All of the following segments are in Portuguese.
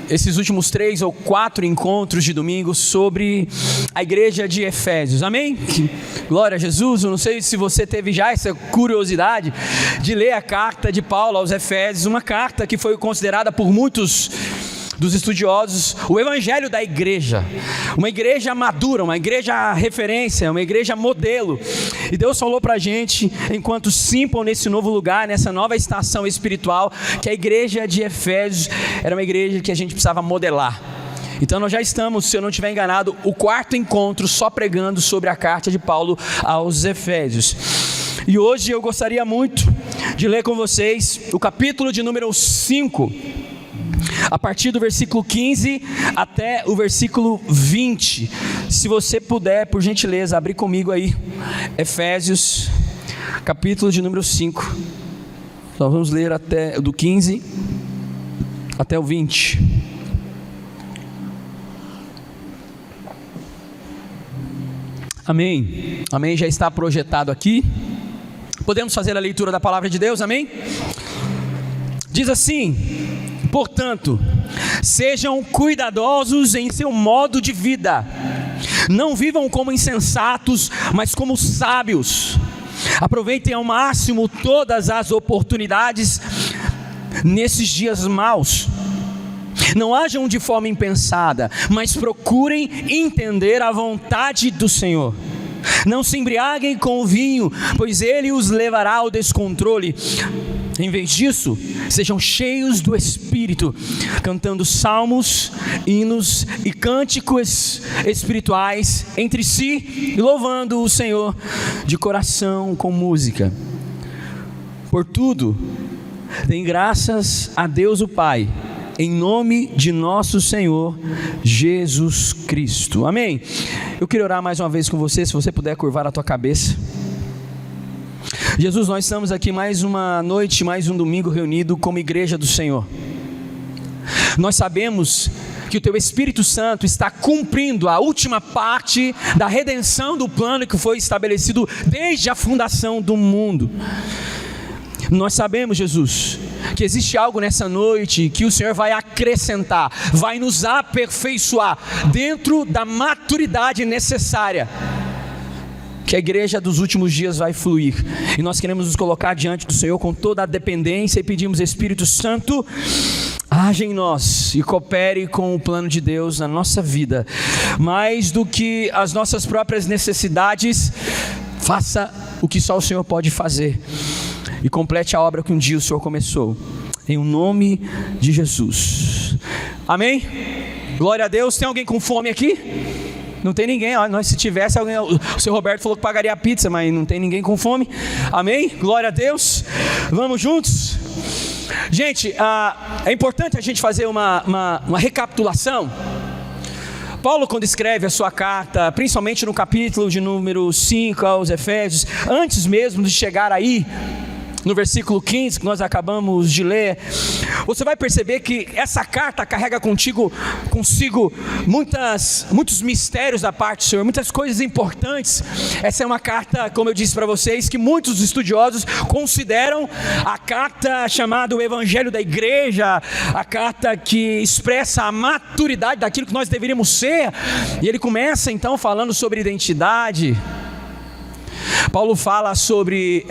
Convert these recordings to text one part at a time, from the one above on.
esses últimos 3 ou 4 encontros de domingo sobre a igreja de Efésios, amém? Glória a Jesus. Eu não sei se você teve já essa curiosidade de ler a carta de Paulo aos Efésios, uma carta que foi considerada por muitos dos estudiosos o evangelho da igreja, uma igreja madura, uma igreja referência, uma igreja modelo. E Deus falou pra gente, enquanto Simple, nesse novo lugar, nessa nova estação espiritual, que a igreja de Efésios era uma igreja que a gente precisava modelar. Então nós já estamos, se eu não estiver enganado, o 4º encontro só pregando sobre a carta de Paulo aos Efésios. E hoje eu gostaria muito de ler com vocês o capítulo de número 5, a partir do versículo 15 até o versículo 20. Se você puder, por gentileza, abrir comigo aí, Efésios, capítulo de número 5. Nós vamos ler até do 15 até o 20. Amém. Amém, já está projetado aqui. Podemos fazer a leitura da palavra de Deus, amém? Diz assim: portanto, sejam cuidadosos em seu modo de vida, não vivam como insensatos, mas como sábios. Aproveitem ao máximo todas as oportunidades nesses dias maus. Não hajam de forma impensada, mas procurem entender a vontade do Senhor. Não se embriaguem com o vinho, pois ele os levará ao descontrole. Em vez disso, sejam cheios do Espírito, cantando salmos, hinos e cânticos espirituais entre si, e louvando o Senhor de coração com música. Por tudo, deem graças a Deus o Pai, em nome de nosso Senhor Jesus Cristo. Amém? Eu queria orar mais uma vez com você, se você puder curvar a tua cabeça. Jesus, nós estamos aqui mais uma noite, mais um domingo reunido como igreja do Senhor. Nós sabemos que o Teu Espírito Santo está cumprindo a última parte da redenção do plano que foi estabelecido desde a fundação do mundo. Nós sabemos, Jesus, que existe algo nessa noite que o Senhor vai acrescentar, vai nos aperfeiçoar dentro da maturidade necessária, que a igreja dos últimos dias vai fluir. E nós queremos nos colocar diante do Senhor com toda a dependência e pedimos: Espírito Santo, age em nós e coopere com o plano de Deus na nossa vida, mais do que as nossas próprias necessidades. Faça o que só o Senhor pode fazer e complete a obra que um dia o Senhor começou, em o nome de Jesus, amém? Glória a Deus. Tem alguém com fome aqui? Não tem ninguém. Nós, se tivesse alguém, o seu Roberto falou que pagaria a pizza, mas não tem ninguém com fome, amém? Glória a Deus. Vamos juntos? Gente, é importante a gente fazer uma recapitulação. Paulo, quando escreve a sua carta, principalmente no capítulo de número 5 aos Efésios, antes mesmo de chegar aí no versículo 15 que nós acabamos de ler, você vai perceber que essa carta carrega consigo muitos mistérios da parte do Senhor, muitas coisas importantes. Essa é uma carta, como eu disse para vocês, que muitos estudiosos consideram a carta chamada o Evangelho da Igreja, a carta que expressa a maturidade daquilo que nós deveríamos ser. E ele começa então falando sobre identidade. Paulo fala sobre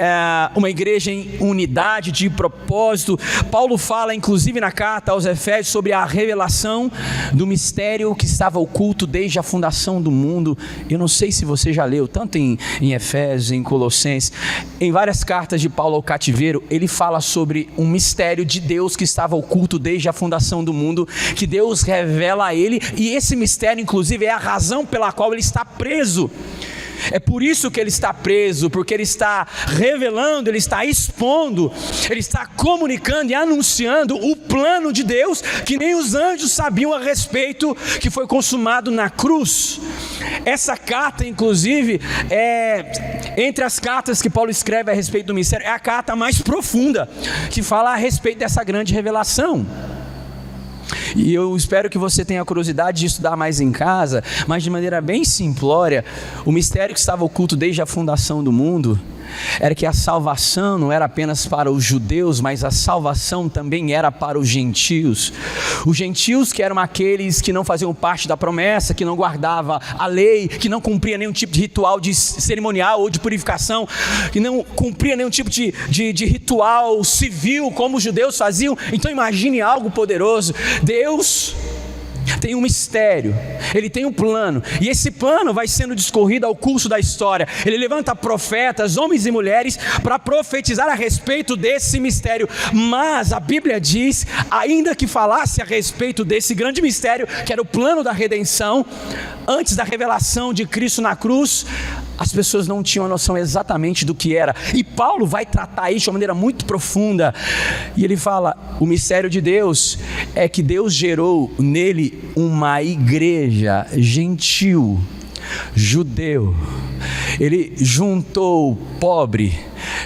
uma igreja em unidade de propósito. Paulo fala inclusive na carta aos Efésios sobre a revelação do mistério que estava oculto desde a fundação do mundo. Eu não sei se você já leu, tanto em Efésios, em Colossenses, em várias cartas de Paulo ao cativeiro, ele fala sobre um mistério de Deus que estava oculto desde a fundação do mundo, que Deus revela a ele, e esse mistério inclusive é a razão pela qual ele está preso. É por isso que ele está preso, porque ele está revelando, ele está expondo, ele está comunicando e anunciando o plano de Deus que nem os anjos sabiam a respeito, que foi consumado na cruz. Essa carta, inclusive, entre as cartas que Paulo escreve a respeito do mistério, é a carta mais profunda, que fala a respeito dessa grande revelação. E eu espero que você tenha curiosidade de estudar mais em casa, mas de maneira bem simplória, o mistério que estava oculto desde a fundação do mundo era que a salvação não era apenas para os judeus, mas a salvação também era para os gentios. Os gentios que eram aqueles que não faziam parte da promessa, que não guardavam a lei, que não cumpria nenhum tipo de ritual de cerimonial ou de purificação, que não cumpria nenhum tipo de ritual civil como os judeus faziam. Então imagine algo poderoso. Deus tem um mistério, Ele tem um plano, e esse plano vai sendo discorrido ao curso da história. Ele levanta profetas, homens e mulheres, para profetizar a respeito desse mistério. Mas a Bíblia diz, ainda que falasse a respeito desse grande mistério, que era o plano da redenção, antes da revelação de Cristo na cruz, as pessoas não tinham a noção exatamente do que era. E Paulo vai tratar isso de uma maneira muito profunda. E ele fala, o mistério de Deus é que Deus gerou nele uma igreja gentil, judeu. Ele juntou pobre,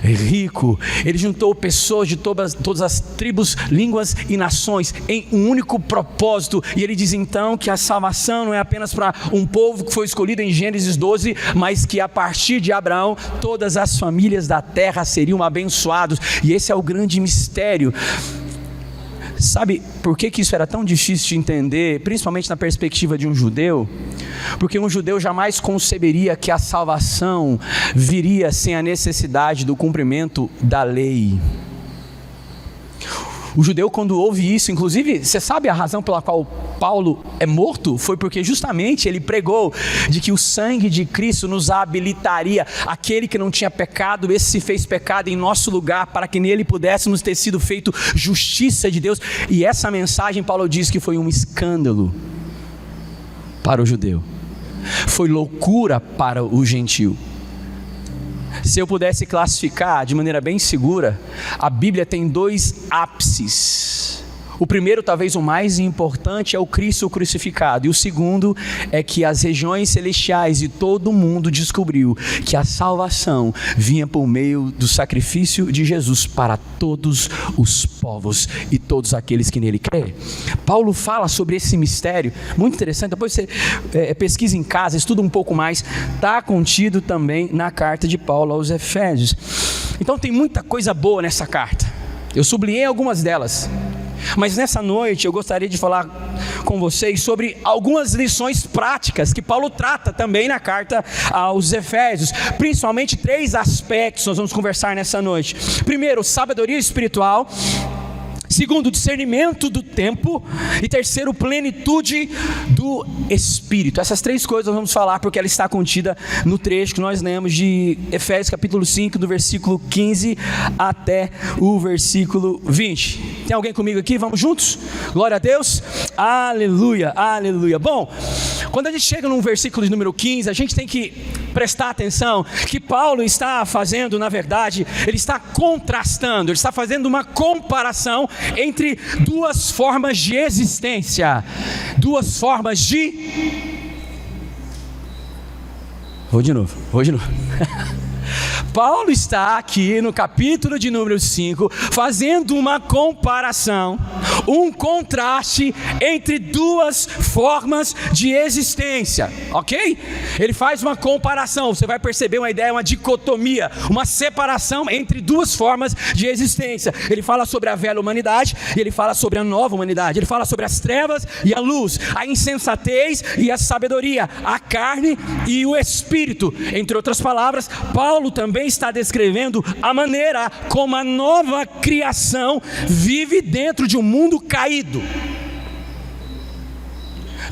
rico, ele juntou pessoas de todas as tribos, línguas e nações em um único propósito. E ele diz então que a salvação não é apenas para um povo que foi escolhido em Gênesis 12, mas que a partir de Abraão todas as famílias da terra seriam abençoadas. E esse é o grande mistério. Sabe por que isso era tão difícil de entender, principalmente na perspectiva de um judeu? Porque um judeu jamais conceberia que a salvação viria sem a necessidade do cumprimento da lei. O judeu, quando ouve isso, inclusive, você sabe a razão pela qual Paulo é morto? Foi porque justamente ele pregou de que o sangue de Cristo nos habilitaria. Aquele que não tinha pecado, esse se fez pecado em nosso lugar, para que nele pudéssemos ter sido feito justiça de Deus. E essa mensagem, Paulo diz que foi um escândalo para o judeu, foi loucura para o gentio. Se eu pudesse classificar de maneira bem segura, a Bíblia tem 2 ápices. O primeiro, talvez o mais importante, é o Cristo crucificado. E o segundo é que as regiões celestiais e todo mundo descobriu que a salvação vinha por meio do sacrifício de Jesus para todos os povos e todos aqueles que nele creem. Paulo fala sobre esse mistério, muito interessante. Depois você pesquisa em casa, estuda um pouco mais. Está contido também na carta de Paulo aos Efésios. Então tem muita coisa boa nessa carta. Eu sublinhei algumas delas. Mas nessa noite eu gostaria de falar com vocês sobre algumas lições práticas que Paulo trata também na carta aos Efésios. Principalmente 3 aspectos nós vamos conversar nessa noite. Primeiro, sabedoria espiritual. Segundo, discernimento do tempo. E terceiro, plenitude do Espírito. Essas 3 coisas nós vamos falar porque ela está contida no trecho que nós lemos de Efésios capítulo 5, do versículo 15 até o versículo 20. Tem alguém comigo aqui? Vamos juntos? Glória a Deus. Aleluia, aleluia. Bom, quando a gente chega no versículo de número 15, a gente tem que prestar atenção que Paulo está fazendo, na verdade, ele está contrastando, ele está fazendo uma comparação entre 2 formas de existência, 2 formas de... Vou de novo. Paulo está aqui no capítulo de número 5 fazendo uma comparação, um contraste entre 2 formas de existência, ok? Ele faz uma comparação, você vai perceber uma ideia, uma dicotomia, uma separação entre 2 formas de existência. Ele fala sobre a velha humanidade e ele fala sobre a nova humanidade. Ele fala sobre as trevas e a luz, a insensatez e a sabedoria, a carne e o espírito. Entre outras palavras, Paulo também está descrevendo a maneira como a nova criação vive dentro de um mundo caído.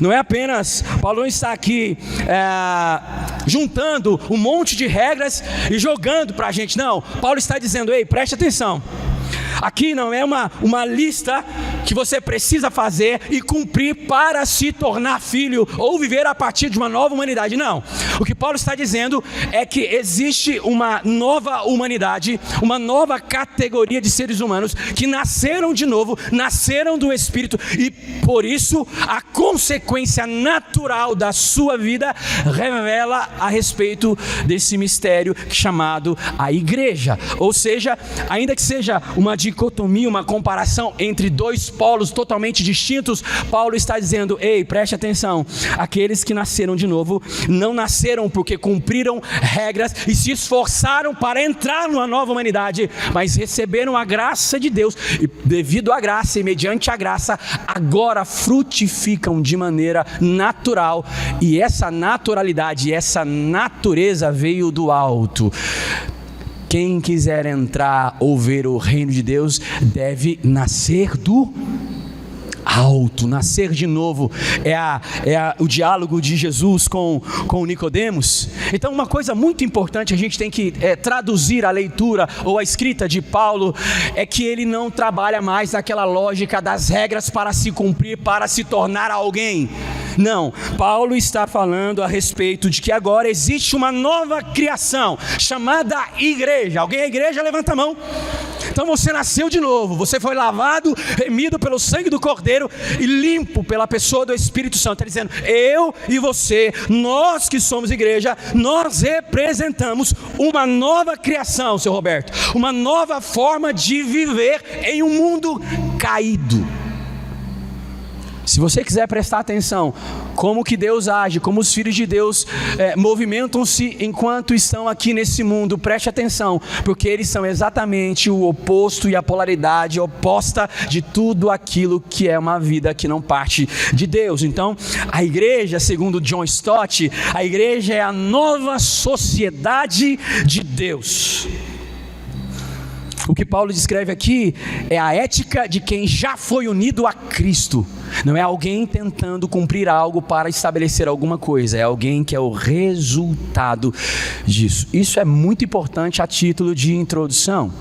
Não é apenas, Paulo não está aqui juntando um monte de regras e jogando para a gente, não. Paulo está dizendo, ei, preste atenção. Aqui não é uma lista que você precisa fazer e cumprir para se tornar filho ou viver a partir de uma nova humanidade. Não, o que Paulo está dizendo é que existe uma nova humanidade, uma nova categoria de seres humanos que nasceram de novo, nasceram do Espírito, e por isso a consequência natural da sua vida revela a respeito desse mistério chamado a igreja. Ou seja, ainda que seja uma dicotomia, uma comparação entre 2 polos totalmente distintos, Paulo está dizendo: ei, preste atenção, aqueles que nasceram de novo, não nasceram porque cumpriram regras e se esforçaram para entrar numa nova humanidade, mas receberam a graça de Deus, e devido à graça e mediante a graça, agora frutificam de maneira natural, e essa naturalidade, essa natureza veio do alto. Quem quiser entrar ou ver o reino de Deus deve nascer do alto, nascer de novo. O diálogo de Jesus com Nicodemos. Então, uma coisa muito importante, a gente tem que traduzir a leitura ou a escrita de Paulo, é que ele não trabalha mais naquela lógica das regras para se cumprir, para se tornar alguém. Não, Paulo está falando a respeito de que agora existe uma nova criação, chamada igreja. Alguém é igreja? Levanta a mão. Então você nasceu de novo, você foi lavado, remido pelo sangue do Cordeiro e limpo pela pessoa do Espírito Santo. Está dizendo, eu e você, nós que somos igreja, nós representamos uma nova criação, seu Roberto, uma nova forma de viver em um mundo caído. Se você quiser prestar atenção, como que Deus age, como os filhos de Deus movimentam-se enquanto estão aqui nesse mundo, preste atenção, porque eles são exatamente o oposto e a polaridade oposta de tudo aquilo que é uma vida que não parte de Deus. Então, a igreja, segundo John Stott, a igreja é a nova sociedade de Deus. O que Paulo descreve aqui é a ética de quem já foi unido a Cristo. Não é alguém tentando cumprir algo para estabelecer alguma coisa, é alguém que é o resultado disso. Isso é muito importante a título de introdução.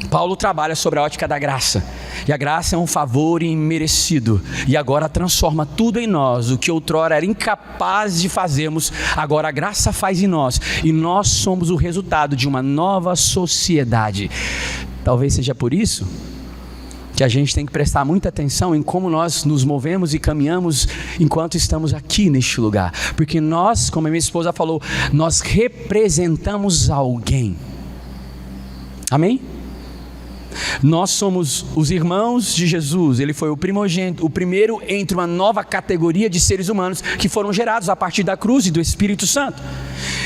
Paulo trabalha sobre a ótica da graça, e a graça é um favor imerecido, e agora transforma tudo em nós. O que outrora era incapaz de fazermos, agora a graça faz em nós, e nós somos o resultado de uma nova sociedade. Talvez seja por isso que a gente tem que prestar muita atenção em como nós nos movemos e caminhamos enquanto estamos aqui neste lugar, porque nós, como a minha esposa falou, nós representamos alguém. Amém? Nós somos os irmãos de Jesus. Ele foi o primogênito, o primeiro entre uma nova categoria de seres humanos que foram gerados a partir da cruz e do Espírito Santo.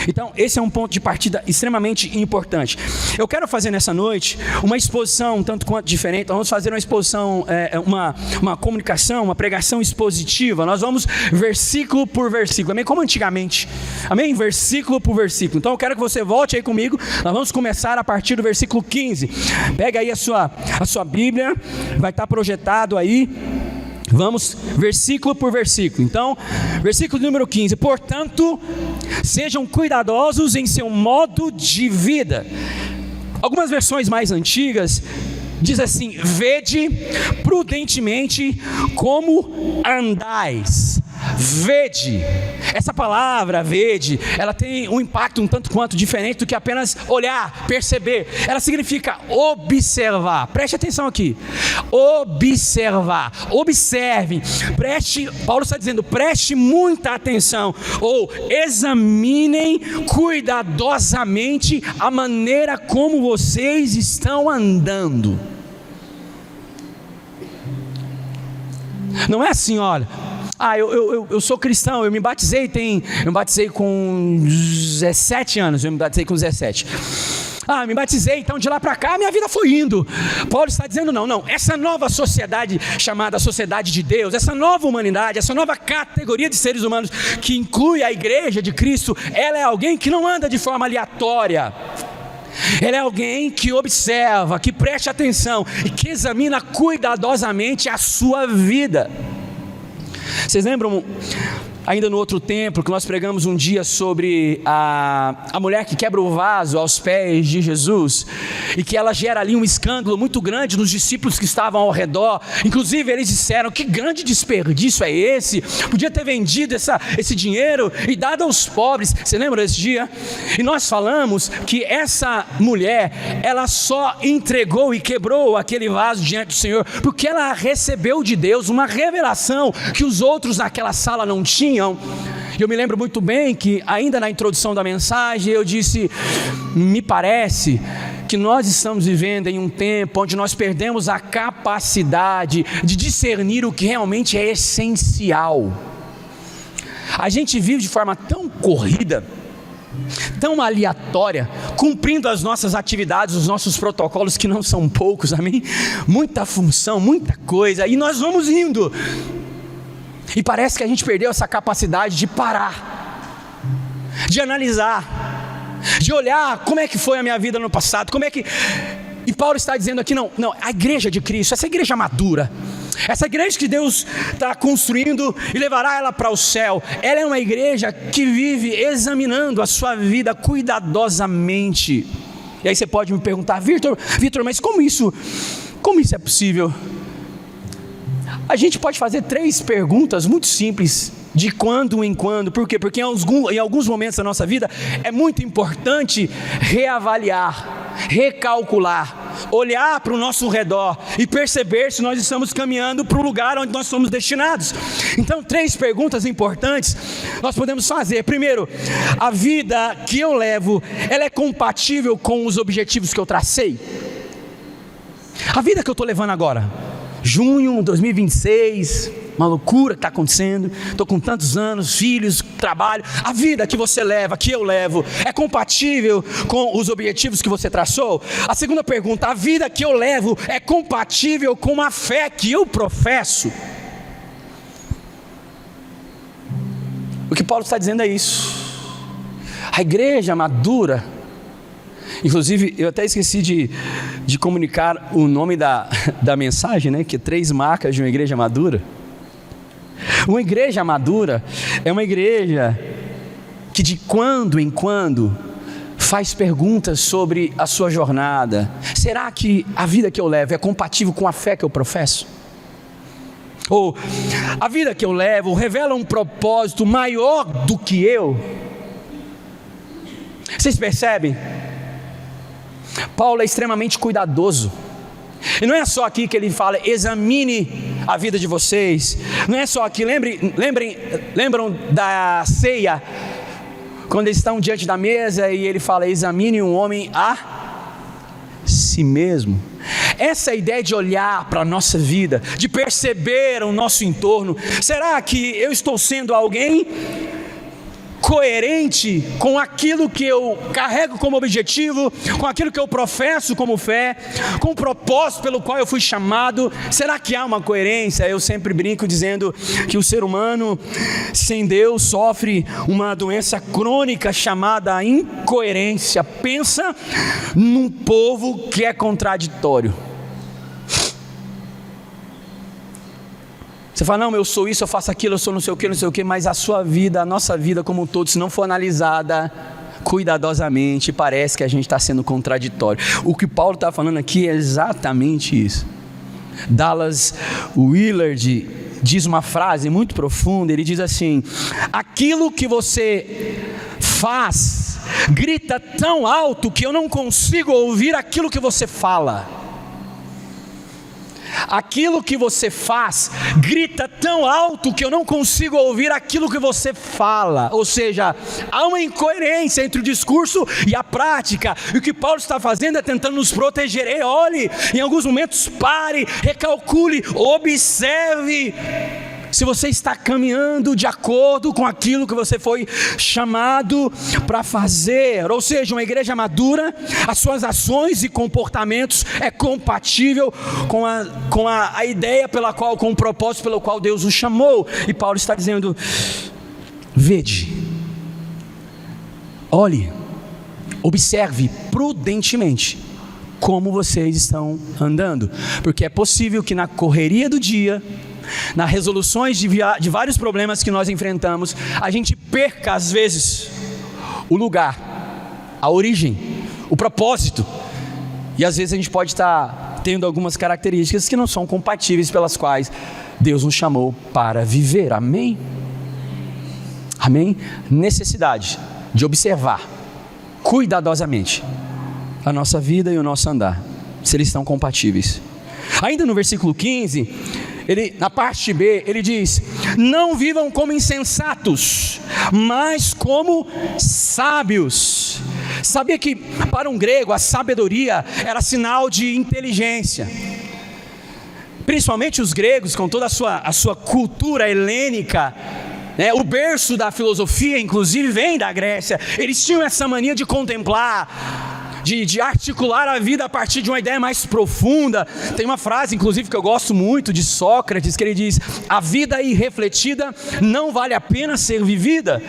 Então esse é um ponto de partida extremamente importante. Eu quero fazer nessa noite uma exposição um tanto quanto diferente. Nós vamos fazer uma exposição, uma comunicação, uma pregação expositiva. Nós vamos versículo por versículo, amém? Como antigamente, amém? Versículo por versículo. Então eu quero que você volte aí comigo. Nós vamos começar a partir do versículo 15. Pega aí a sua Bíblia, vai estar projetado aí. Vamos versículo por versículo. Então, versículo número 15. Portanto, sejam cuidadosos em seu modo de vida. Algumas versões mais antigas diz assim: vede prudentemente como andais. Vede. Essa palavra vede, ela tem um impacto um tanto quanto diferente do que apenas olhar, perceber. Ela significa observar. Preste atenção aqui. Observar. Observe. Preste, Paulo está dizendo, preste muita atenção. Ou examinem cuidadosamente a maneira como vocês estão andando. Não é assim, olha. Eu sou cristão, eu me batizei com 17 anos, me batizei, então de lá para cá minha vida foi indo. Paulo está dizendo não, essa nova sociedade chamada sociedade de Deus, essa nova humanidade, essa nova categoria de seres humanos que inclui a igreja de Cristo, ela é alguém que não anda de forma aleatória. Ela é alguém que observa, que preste atenção e que examina cuidadosamente a sua vida. Vocês lembram, ainda no outro templo, que nós pregamos um dia sobre a mulher que quebra o vaso aos pés de Jesus, e que ela gera ali um escândalo muito grande nos discípulos que estavam ao redor. Inclusive eles disseram: que grande desperdício é esse, podia ter vendido esse dinheiro e dado aos pobres. Você lembra desse dia? E nós falamos que essa mulher, ela só entregou e quebrou aquele vaso diante do Senhor porque ela recebeu de Deus uma revelação que os outros naquela sala não tinham. Eu me lembro muito bem que ainda na introdução da mensagem eu disse: me parece que nós estamos vivendo em um tempo onde nós perdemos a capacidade de discernir o que realmente é essencial. A gente vive de forma tão corrida, tão aleatória, cumprindo as nossas atividades, os nossos protocolos, que não são poucos, amém? Muita função, muita coisa, e nós vamos indo, e parece que a gente perdeu essa capacidade de parar, de analisar, de olhar como é que foi a minha vida no passado, e Paulo está dizendo aqui, não, a igreja de Cristo, essa igreja madura, essa igreja que Deus está construindo e levará ela para o céu, ela é uma igreja que vive examinando a sua vida cuidadosamente. E aí você pode me perguntar, Vitor, mas como isso é possível? A gente pode fazer 3 perguntas muito simples, de quando em quando. Por quê? Porque em alguns momentos da nossa vida é muito importante reavaliar, recalcular, olhar para o nosso redor e perceber se nós estamos caminhando para o lugar onde nós somos destinados. Então, 3 perguntas importantes nós podemos fazer. Primeiro, a vida que eu levo, ela é compatível com os objetivos que eu tracei? A vida que eu estou levando agora, junho de 2026, uma loucura que está acontecendo, estou com tantos anos, filhos, trabalho, a vida que você leva, que eu levo, é compatível com os objetivos que você traçou? A segunda pergunta, a vida que eu levo é compatível com a fé que eu professo? O que Paulo está dizendo é isso. A igreja madura, inclusive eu até esqueci de comunicar o nome da mensagem, né? Que 3 marcas de uma igreja madura. Uma igreja madura é uma igreja que de quando em quando faz perguntas sobre a sua jornada. Será que a vida que eu levo é compatível com a fé que eu professo? Ou a vida que eu levo revela um propósito maior do que eu? Vocês percebem? Paulo é extremamente cuidadoso. E não é só aqui que ele fala, examine a vida de vocês. Não é só aqui, lembram da ceia, quando eles estão diante da mesa e ele fala, examine um homem a si mesmo. Essa é a ideia de olhar para a nossa vida, de perceber o nosso entorno. Será que eu estou sendo alguém coerente com aquilo que eu carrego como objetivo, com aquilo que eu professo como fé, com o propósito pelo qual eu fui chamado? Será que há uma coerência? Eu sempre brinco dizendo que o ser humano sem Deus sofre uma doença crônica chamada incoerência. Pensa num povo que é contraditório. Você fala, não, eu sou isso, eu faço aquilo, eu sou não sei o que, mas a sua vida, a nossa vida como um todo, se não for analisada cuidadosamente, parece que a gente está sendo contraditório. O que Paulo está falando aqui é exatamente isso. Dallas Willard diz uma frase muito profunda, ele diz assim, aquilo que você faz grita tão alto que eu não consigo ouvir aquilo que você fala. Aquilo que você faz grita tão alto que eu não consigo ouvir aquilo que você fala. Ou seja, há uma incoerência entre o discurso e a prática. E o que Paulo está fazendo é tentando nos proteger. E olhe, em alguns momentos pare, recalcule, observe se você está caminhando de acordo com aquilo que você foi chamado para fazer. Ou seja, uma igreja madura, as suas ações e comportamentos é compatível com a ideia pela qual, com o propósito pelo qual Deus o chamou. E Paulo está dizendo, vede, olhe, observe prudentemente como vocês estão andando, porque é possível que na correria do dia, nas resoluções de vários problemas que nós enfrentamos, a gente perca às vezes o lugar, a origem, o propósito, e às vezes a gente pode estar tendo algumas características que não são compatíveis pelas quais Deus nos chamou para viver. Amém? Amém? Necessidade de observar cuidadosamente a nossa vida e o nosso andar, se eles estão compatíveis. Ainda no versículo 15, na parte B, ele diz, não vivam como insensatos, mas como sábios, Sabia que para um grego a sabedoria era sinal de inteligência? Principalmente os gregos, com toda a sua cultura helênica, o berço da filosofia, inclusive, vem da Grécia. Eles tinham essa mania de contemplar, de articular a vida a partir de uma ideia mais profunda. Tem uma frase, inclusive, que eu gosto muito, de Sócrates, que ele diz: a vida irrefletida não vale a pena ser vivida.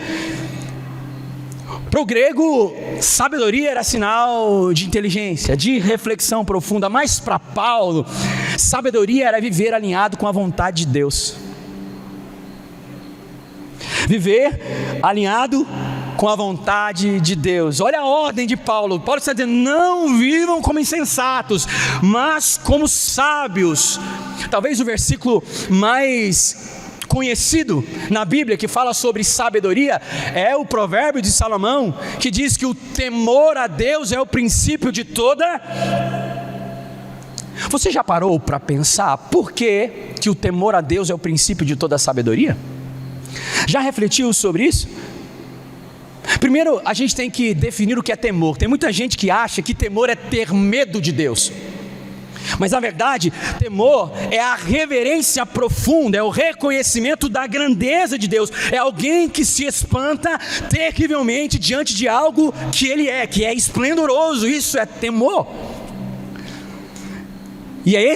Para o grego, sabedoria era sinal de inteligência, de reflexão profunda. Mas para Paulo, sabedoria era viver alinhado com a vontade de Deus. Viver alinhado com a vontade de Deus. Olha a ordem de Paulo. Paulo está dizendo: não vivam como insensatos, mas como sábios. Talvez o versículo mais conhecido na Bíblia que fala sobre sabedoria é o provérbio de Salomão, que diz que o temor a Deus é o princípio de toda. Você já parou para pensar por que o temor a Deus é o princípio de toda a sabedoria? Já refletiu sobre isso? Primeiro, a gente tem que definir o que é temor. Tem muita gente que acha que temor é ter medo de Deus. Mas na verdade, temor é a reverência profunda, é o reconhecimento da grandeza de Deus. É alguém que se espanta terrivelmente diante de algo que Ele é, que é esplendoroso. Isso é temor. E é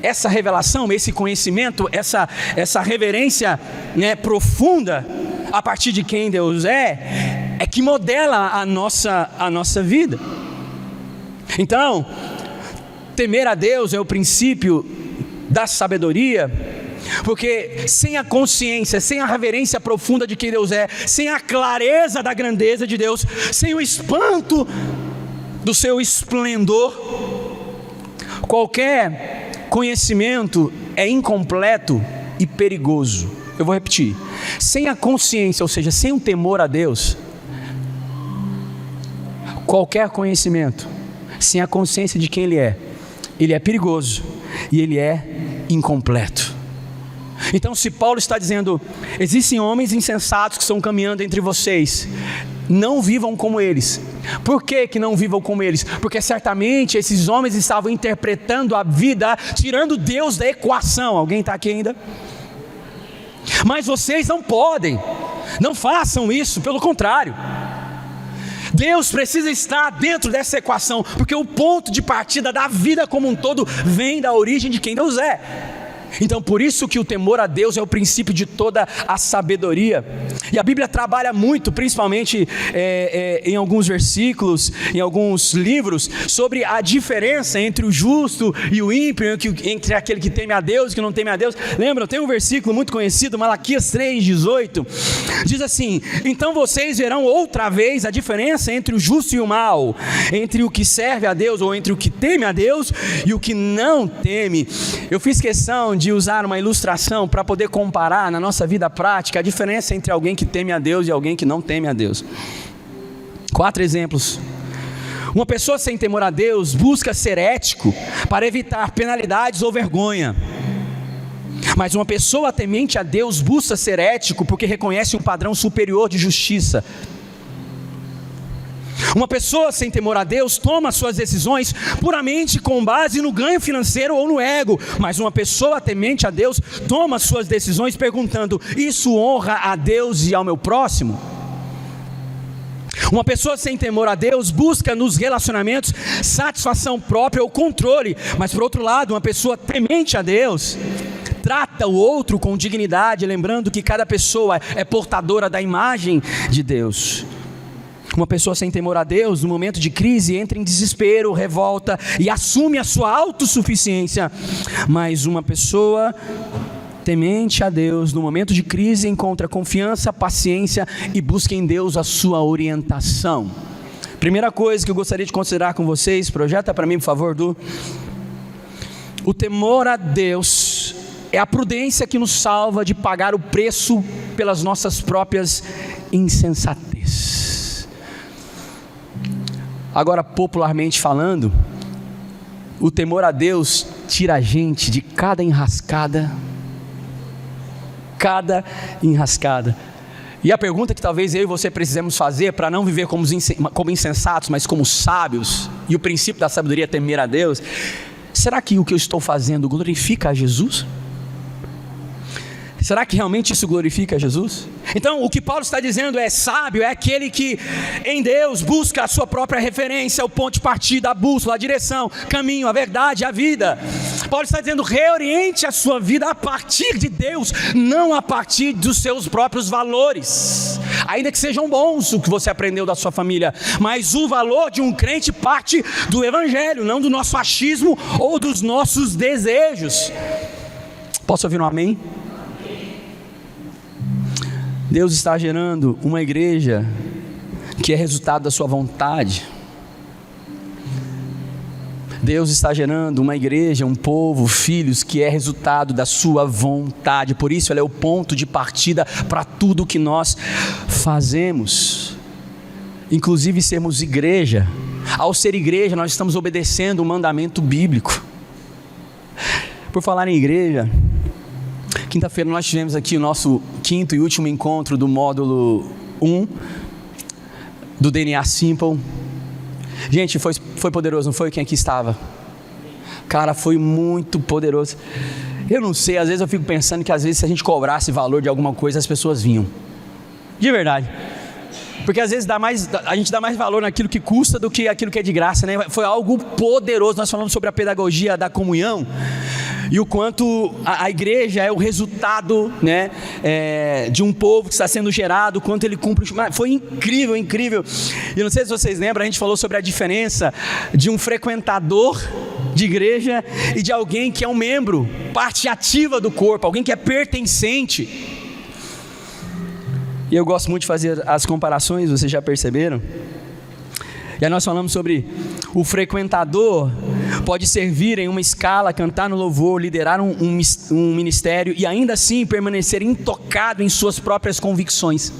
essa revelação, esse conhecimento, essa reverência, profunda a partir de quem Deus é que modela a nossa vida. Então, temer a Deus é o princípio da sabedoria, porque sem a consciência, sem a reverência profunda de quem Deus é, sem a clareza da grandeza de Deus, sem o espanto do seu esplendor, qualquer conhecimento é incompleto e perigoso. Eu vou repetir: sem a consciência, ou seja, sem o temor a Deus, qualquer conhecimento, sem a consciência de quem ele é perigoso e ele é incompleto. Então, se Paulo está dizendo: existem homens insensatos que estão caminhando entre vocês, não vivam como eles. Por que não vivam como eles? Porque certamente esses homens estavam interpretando a vida, tirando Deus da equação. Alguém está aqui ainda? Mas vocês não podem, não façam isso, pelo contrário. Deus precisa estar dentro dessa equação, porque o ponto de partida da vida como um todo vem da origem de quem Deus é. Então, por isso que o temor a Deus é o princípio de toda a sabedoria. E a Bíblia trabalha muito, principalmente em alguns versículos, em alguns livros, sobre a diferença entre o justo e o ímpio, entre aquele que teme a Deus e que não teme a Deus. Lembram? Tem um versículo muito conhecido, Malaquias 3,18, diz assim: então vocês verão outra vez a diferença entre o justo e o mal, entre o que serve a Deus, ou entre o que teme a Deus e o que não teme. Eu fiz questão de usar uma ilustração para poder comparar na nossa vida prática a diferença entre alguém que teme a Deus e alguém que não teme a Deus. 4 exemplos. Uma pessoa sem temor a Deus busca ser ético para evitar penalidades ou vergonha. Mas uma pessoa temente a Deus busca ser ético porque reconhece um padrão superior de justiça. Uma pessoa sem temor a Deus toma suas decisões puramente com base no ganho financeiro ou no ego, mas uma pessoa temente a Deus toma suas decisões perguntando: isso honra a Deus e ao meu próximo? Uma pessoa sem temor a Deus busca nos relacionamentos satisfação própria ou controle, mas por outro lado, uma pessoa temente a Deus trata o outro com dignidade, lembrando que cada pessoa é portadora da imagem de Deus. Uma pessoa sem temor a Deus, no momento de crise, entra em desespero, revolta e assume a sua autossuficiência. Mas uma pessoa temente a Deus, no momento de crise, encontra confiança, paciência e busca em Deus a sua orientação. Primeira coisa que eu gostaria de considerar com vocês, projeta para mim, por favor, Du. O temor a Deus é a prudência que nos salva de pagar o preço pelas nossas próprias insensatez. Agora, popularmente falando, o temor a Deus tira a gente de cada enrascada. E a pergunta que talvez eu e você precisamos fazer, para não viver como insensatos, mas como sábios, e o princípio da sabedoria é temer a Deus: será que o que eu estou fazendo glorifica a Jesus? Será que realmente isso glorifica a Jesus? Então o que Paulo está dizendo é: sábio é aquele que em Deus busca a sua própria referência, o ponto de partida, a bússola, a direção, caminho, a verdade, a vida. Paulo está dizendo: reoriente a sua vida a partir de Deus, não a partir dos seus próprios valores, ainda que sejam bons o que você aprendeu da sua família, mas o valor de um crente parte do Evangelho, não do nosso achismo ou dos nossos desejos. Posso ouvir um amém? Deus está gerando uma igreja que é resultado da sua vontade. Deus está gerando uma igreja, um povo, filhos, que é resultado da sua vontade. Por isso ela é o ponto de partida para tudo que nós fazemos, inclusive sermos igreja. Ao ser igreja, nós estamos obedecendo o mandamento bíblico. Por falar em igreja, quinta-feira nós tivemos aqui o nosso quinto e último encontro do módulo 1 do DNA Simple. Gente, foi poderoso, não foi? Quem aqui estava? Cara, foi muito poderoso. Eu não sei, às vezes eu fico pensando que às vezes se a gente cobrasse valor de alguma coisa, as pessoas vinham. De verdade. Porque às vezes a gente dá mais valor naquilo que custa do que aquilo que é de graça, né? Foi algo poderoso. Nós falamos sobre a pedagogia da comunhão e o quanto a igreja é o resultado, né, de um povo que está sendo gerado, o quanto ele cumpre. Foi incrível, incrível. E não sei se vocês lembram, a gente falou sobre a diferença de um frequentador de igreja e de alguém que é um membro, parte ativa do corpo, alguém que é pertencente. E eu gosto muito de fazer as comparações, vocês já perceberam? E aí nós falamos sobre o frequentador pode servir em uma escala, cantar no louvor, liderar um ministério e ainda assim permanecer intocado em suas próprias convicções.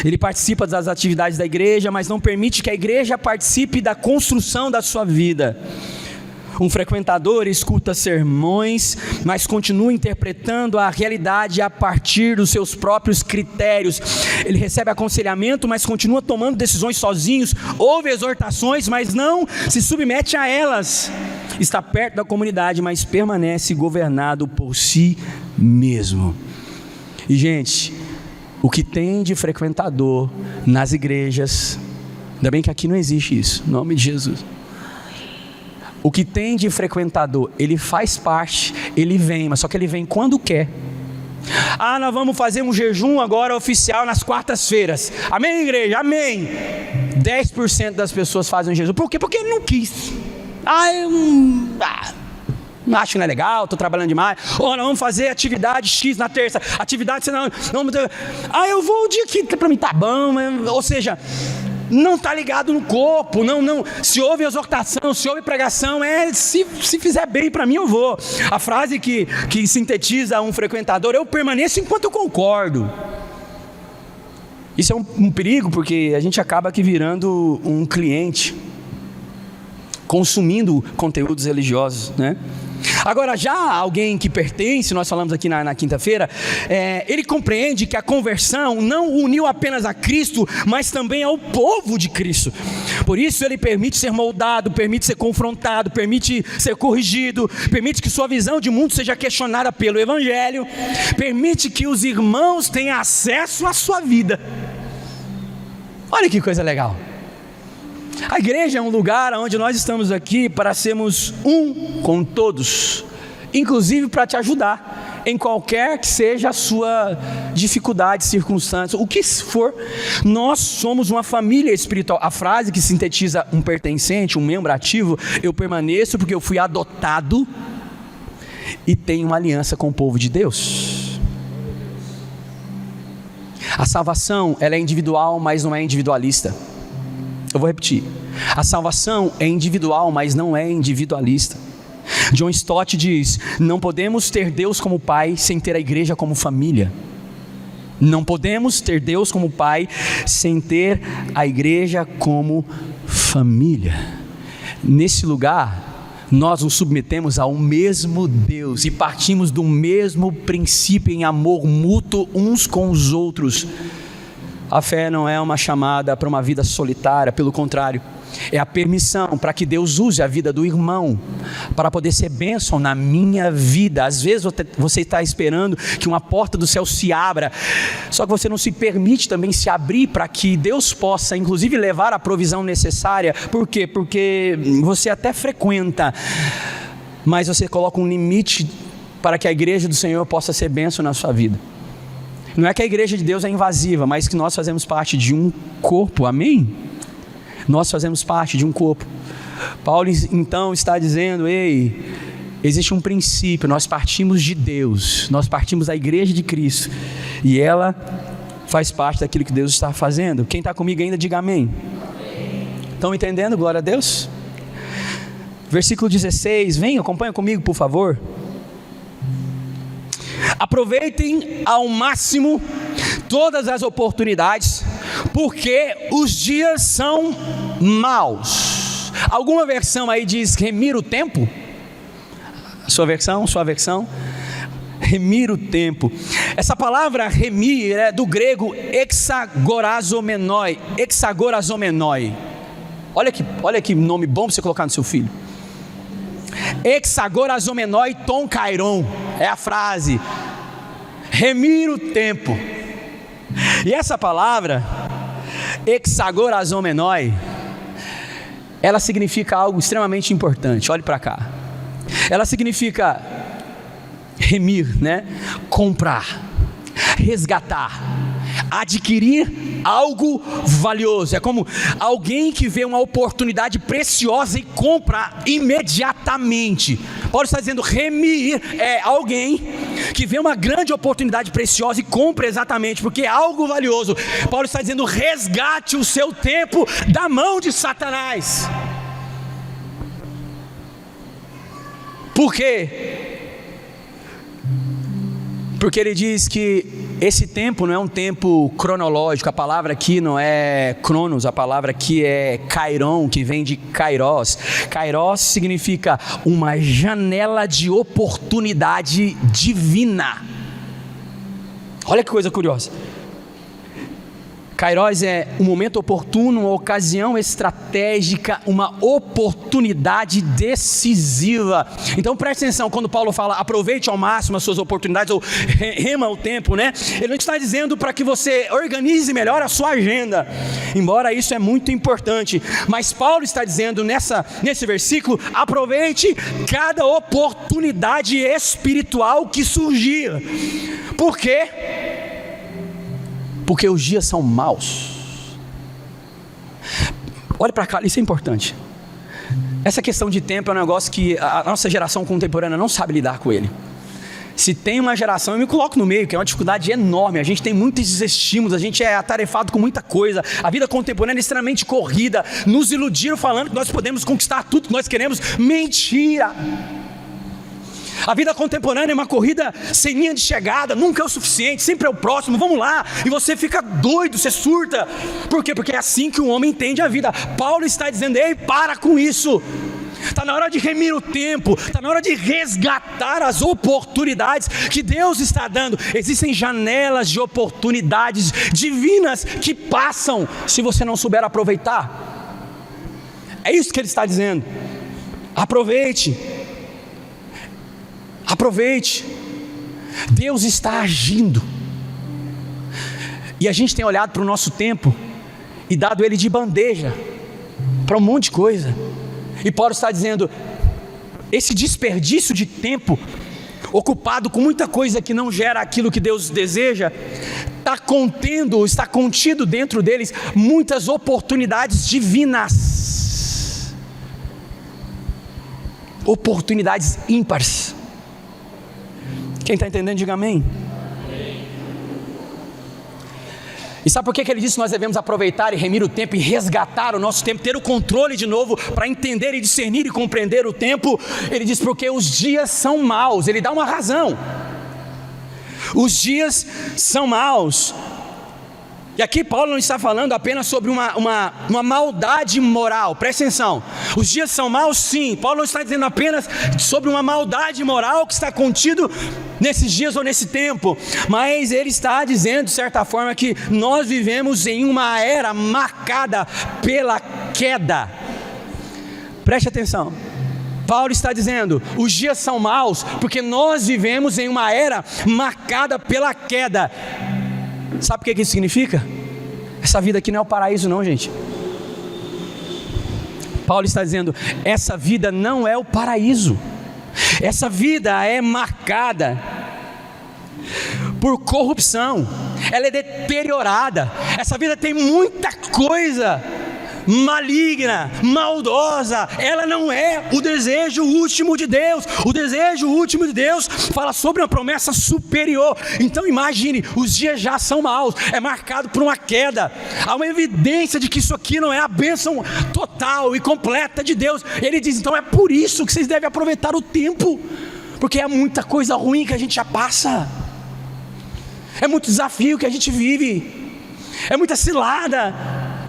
Ele participa das atividades da igreja, mas não permite que a igreja participe da construção da sua vida. Um frequentador escuta sermões, mas continua interpretando a realidade a partir dos seus próprios critérios. Ele recebe aconselhamento, mas continua tomando decisões sozinhos, ouve exortações, mas não se submete a elas. Está perto da comunidade, mas permanece governado por si mesmo. E gente, o que tem de frequentador nas igrejas, ainda bem que aqui não existe isso, em nome de Jesus. O que tem de frequentador, ele faz parte, ele vem, mas só que ele vem quando quer. Ah, nós vamos fazer um jejum agora oficial nas quartas-feiras. Amém, igreja? Amém. 10% das pessoas fazem um jejum. Por quê? Porque ele não quis. Não acho que não é legal, estou trabalhando demais. Ou nós vamos fazer atividade X na terça. Atividade, senão... eu vou o dia que para mim tá bom. Ou seja... não está ligado no corpo, não, se houve exortação, se houve pregação, se fizer bem para mim eu vou. A frase que sintetiza um frequentador: eu permaneço enquanto eu concordo. Isso é um perigo, porque a gente acaba aqui virando um cliente, consumindo conteúdos religiosos, né? Agora, já alguém que pertence, nós falamos aqui na quinta-feira, ele compreende que a conversão não uniu apenas a Cristo, mas também ao povo de Cristo. Por isso ele permite ser moldado, permite ser confrontado, permite ser corrigido, permite que sua visão de mundo seja questionada pelo Evangelho, permite que os irmãos tenham acesso à sua vida. Olha que coisa legal. A igreja é um lugar onde nós estamos aqui para sermos um com todos, inclusive para te ajudar em qualquer que seja a sua dificuldade, circunstância, o que for. Nós somos uma família espiritual. A frase que sintetiza um pertencente, um membro ativo: eu permaneço porque eu fui adotado e tenho uma aliança com o povo de Deus. A salvação, ela é individual, mas não é individualista. Eu vou repetir: a salvação é individual, mas não é individualista. John Stott diz: não podemos ter Deus como pai sem ter a igreja como família. Não podemos ter Deus como pai sem ter a igreja como família. Nesse lugar, nós nos submetemos ao mesmo Deus e partimos do mesmo princípio em amor mútuo uns com os outros. A fé não é uma chamada para uma vida solitária, pelo contrário, é a permissão para que Deus use a vida do irmão para poder ser bênção na minha vida. Às vezes você está esperando que uma porta do céu se abra, só que você não se permite também se abrir para que Deus possa inclusive levar a provisão necessária. Por quê? Porque você até frequenta, mas você coloca um limite para que a igreja do Senhor possa ser bênção na sua vida. Não é que a igreja de Deus é invasiva, mas que nós fazemos parte de um corpo, amém? Nós fazemos parte de um corpo. Paulo então está dizendo, ei, existe um princípio, nós partimos de Deus, nós partimos da igreja de Cristo, e ela faz parte daquilo que Deus está fazendo. Quem está comigo ainda, diga amém. Estão entendendo? Glória a Deus. Versículo 16, vem, acompanha comigo por favor. Aproveitem ao máximo todas as oportunidades, porque os dias são maus. Alguma versão aí diz remir o tempo? Sua versão? Remir o tempo. Essa palavra remir é do grego hexagorazomenoi. Olha que nome bom para você colocar no seu filho. Hexagorazomenoi ton kairon, é a frase, remir o tempo. E essa palavra, hexagorazomenoi, ela significa algo extremamente importante. Olhe para cá. Ela significa remir, né? Comprar, resgatar, adquirir algo valioso. É como alguém que vê uma oportunidade preciosa e compra imediatamente. Paulo está dizendo, remir é alguém que vê uma grande oportunidade preciosa e compra exatamente, porque é algo valioso. Paulo está dizendo, resgate o seu tempo da mão de Satanás. Por quê? Porque ele diz que esse tempo não é um tempo cronológico. A palavra aqui não é cronos, a palavra aqui é kairon, que vem de kairos. Kairos significa uma janela de oportunidade divina. Olha que coisa curiosa. Kairos é um momento oportuno, uma ocasião estratégica, uma oportunidade decisiva. Então preste atenção, quando Paulo fala aproveite ao máximo as suas oportunidades, ou rema o tempo, né? Ele não está dizendo para que você organize melhor a sua agenda, embora isso é muito importante, mas Paulo está dizendo nesse versículo, aproveite cada oportunidade espiritual que surgir. Por quê? Porque os dias são maus. Olha para cá, isso é importante. Essa questão de tempo é um negócio que a nossa geração contemporânea não sabe lidar com ele. Se tem uma geração, eu me coloco no meio, que é uma dificuldade enorme. A gente tem muitos estímulos, a gente é atarefado com muita coisa. A vida contemporânea é extremamente corrida. Nos iludiram falando que nós podemos conquistar tudo que nós queremos. Mentira! A vida contemporânea é uma corrida sem linha de chegada, nunca é o suficiente, sempre é o próximo, vamos lá, e você fica doido, você surta. Por quê? Porque é assim que o homem entende a vida. Paulo está dizendo, ei, para com isso. Está na hora de remir o tempo, está na hora de resgatar as oportunidades que Deus está dando. Existem janelas de oportunidades divinas que passam se você não souber aproveitar. É isso que ele está dizendo. Aproveite. Aproveite. Deus está agindo. E a gente tem olhado para o nosso tempo e dado ele de bandeja para um monte de coisa. E Paulo está dizendo, esse desperdício de tempo ocupado com muita coisa que não gera aquilo que Deus deseja, está contido dentro deles muitas oportunidades divinas, oportunidades ímpares. Quem está entendendo, diga amém. E sabe por que ele disse que nós devemos aproveitar e remir o tempo e resgatar o nosso tempo, ter o controle de novo para entender e discernir e compreender o tempo? Ele diz porque os dias são maus. Ele dá uma razão. Os dias são maus. E aqui Paulo não está falando apenas sobre uma maldade moral, presta atenção. Os dias são maus, sim. Paulo não está dizendo apenas sobre uma maldade moral que está contido nesses dias ou nesse tempo, mas ele está dizendo de certa forma que nós vivemos em uma era marcada pela queda. Preste atenção. Paulo está dizendo, os dias são maus porque nós vivemos em uma era marcada pela queda. Sabe o que isso significa? Essa vida aqui não é o paraíso não, gente. Paulo está dizendo, essa vida não é o paraíso. Essa vida é marcada por corrupção. Ela é deteriorada. Essa vida tem muita coisa maligna, maldosa. Ela não é o desejo último de Deus. O desejo último de Deus fala sobre uma promessa superior. Então imagine, os dias já são maus, é marcado por uma queda. Há uma evidência de que isso aqui não é a bênção total e completa de Deus. Ele diz, então é por isso que vocês devem aproveitar o tempo, porque é muita coisa ruim que a gente já passa, é muito desafio que a gente vive, é muita cilada.